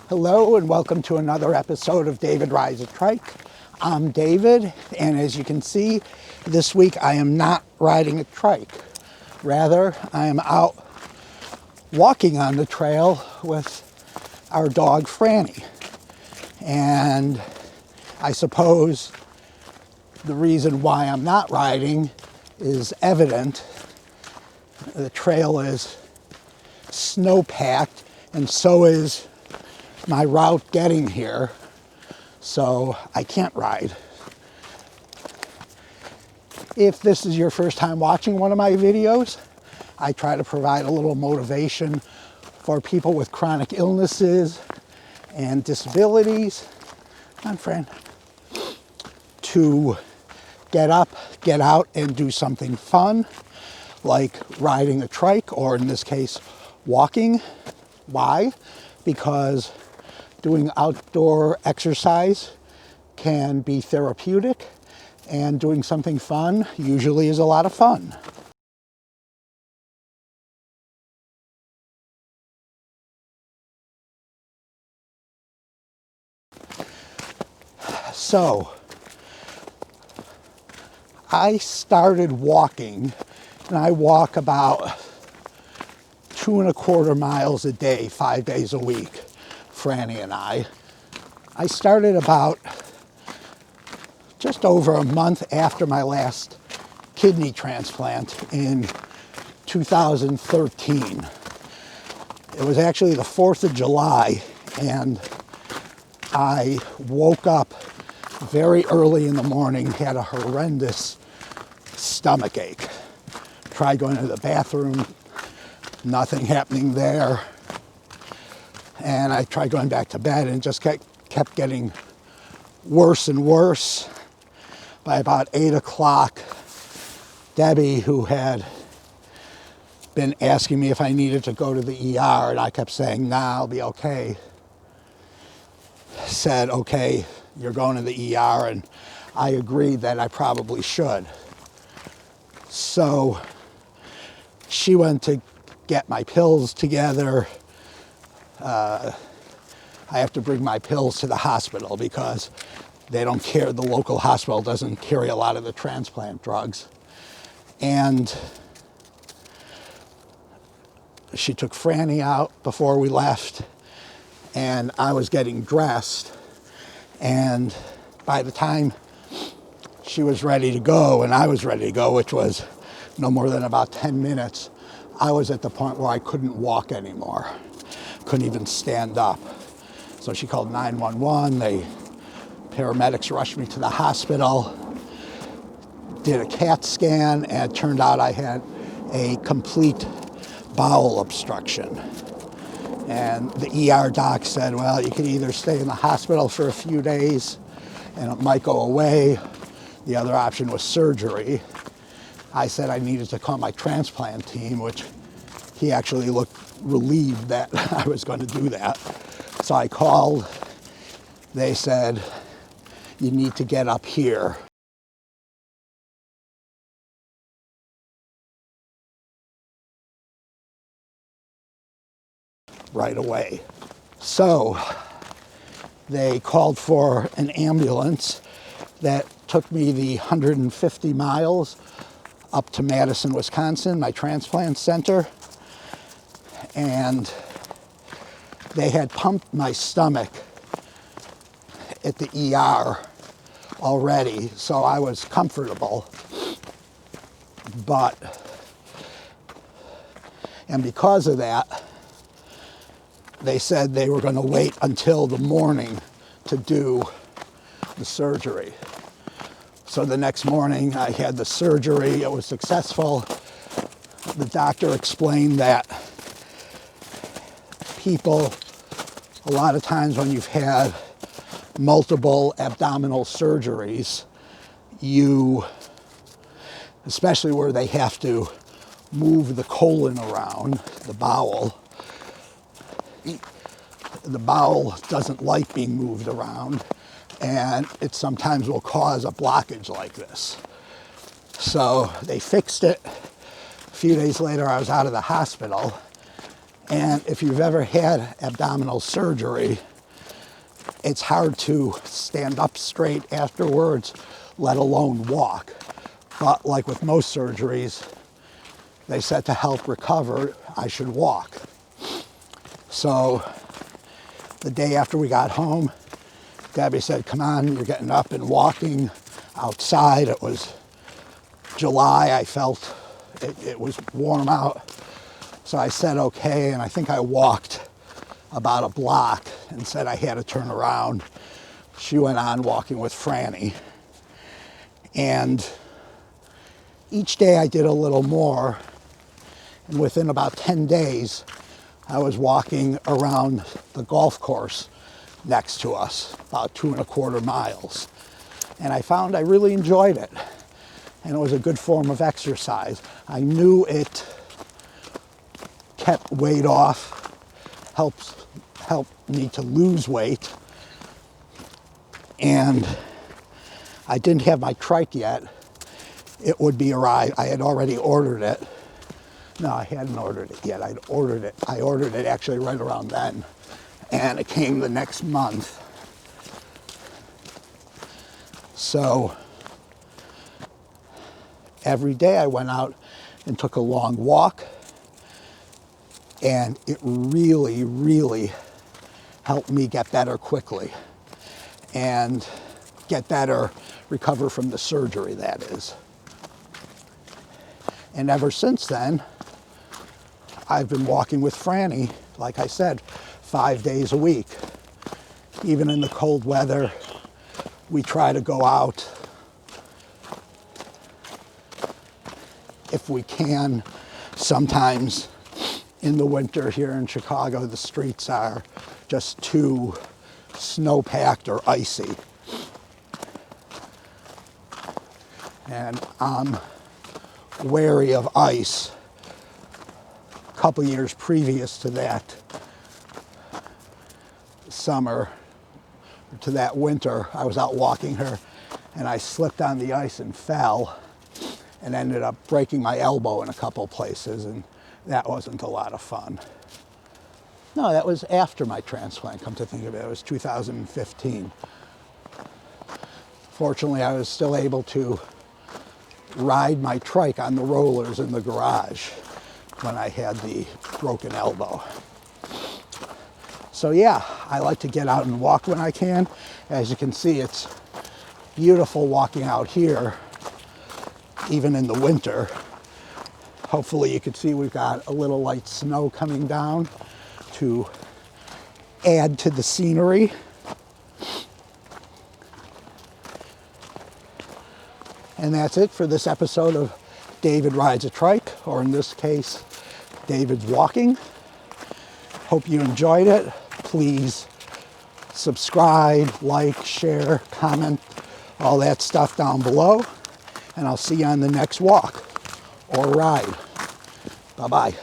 Hello and welcome to another episode of David Rides a Trike. I'm David, and as you can see, this week I am not riding a trike. Rather, I am out walking on the trail with our dog Franny. And I suppose the reason why I'm not riding is evident. The trail is snow-packed, and so is my route getting here, so I can't ride. If this is your first time watching one of my videos, I try to provide a little motivation for people with chronic illnesses and disabilities, come on friend, to get up, get out, and do something fun, like riding a trike, or in this case, walking. Why? Because doing outdoor exercise can be therapeutic, and doing something fun usually is a lot of fun. So, I started walking, and I walk about 2.25 miles a day, 5 days a week, Franny and I. I started about just over a month after my last kidney transplant in 2013. It was actually the 4th of July, and I woke up very early in the morning, had a horrendous stomach ache. Tried going to the bathroom, nothing happening there. And I tried going back to bed, and it just kept getting worse and worse. By about 8 o'clock, Debbie, who had been asking me if I needed to go to the ER, and I kept saying, nah, I'll be okay, said, okay, you're going to the ER, and I agreed that I probably should. So she went to get my pills together. I have to bring my pills to the hospital because they don't care, the local hospital doesn't carry a lot of the transplant drugs. And she took Franny out before we left, and I was getting dressed. And by the time she was ready to go and I was ready to go, which was no more than about 10 minutes, I was at the point where I couldn't walk anymore. Couldn't even stand up. So she called 911. Paramedics rushed me to the hospital, did a CAT scan, and it turned out I had a complete bowel obstruction. And the ER doc said, well, you can either stay in the hospital for a few days and it might go away. The other option was surgery. I said I needed to call my transplant team, which he actually looked relieved that I was going to do that. So I called. They said, you need to get up here. Right away. So they called for an ambulance that took me the 150 miles up to Madison, Wisconsin, my transplant center. And they had pumped my stomach at the ER already, so I was comfortable. And because of that, they said they were going to wait until the morning to do the surgery. So the next morning I had the surgery. It was successful. The doctor explained that people, a lot of times when you've had multiple abdominal surgeries, especially where they have to move the colon around, the bowel doesn't like being moved around, and it sometimes will cause a blockage like this. So they fixed it. A few days later, I was out of the hospital. And if you've ever had abdominal surgery, it's hard to stand up straight afterwards, let alone walk. But like with most surgeries, they said to help recover, I should walk. So the day after we got home, Debbie said, come on, you're getting up and walking outside. It was July. I felt it was warm out. So I said, okay, and I think I walked about a block and said I had to turn around. She went on walking with Franny. And each day I did a little more. And within about 10 days, I was walking around the golf course next to us, about 2.25 miles. And I found I really enjoyed it. And it was a good form of exercise. I knew it kept weight off, helped me to lose weight. And I didn't have my Trike yet. It would be arrived. I had already ordered it. No, I hadn't ordered it yet. I'd ordered it. I ordered it actually right around then. And it came the next month. So every day I went out and took a long walk. And it really, really helped me get better quickly. And get better, recover from the surgery, that is. And ever since then, I've been walking with Franny, like I said, 5 days a week. Even in the cold weather, we try to go out if we can. Sometimes in the winter here in Chicago, the streets are just too snow-packed or icy. And I'm wary of ice. A couple years previous to that summer, to that winter, I was out walking her and I slipped on the ice and fell and ended up breaking my elbow in a couple places, and that wasn't a lot of fun. No, that was after my transplant, come to think of it. It was 2015. Fortunately, I was still able to ride my Trike on the rollers in the garage when I had the broken elbow. So yeah, I like to get out and walk when I can. As you can see, it's beautiful walking out here, even in the winter. Hopefully you can see we've got a little light snow coming down to add to the scenery. And that's it for this episode of David Rides a Trike, or in this case, David's Walking. Hope you enjoyed it. Please subscribe, like, share, comment, all that stuff down below. And I'll see you on the next walk or ride. Bye-bye.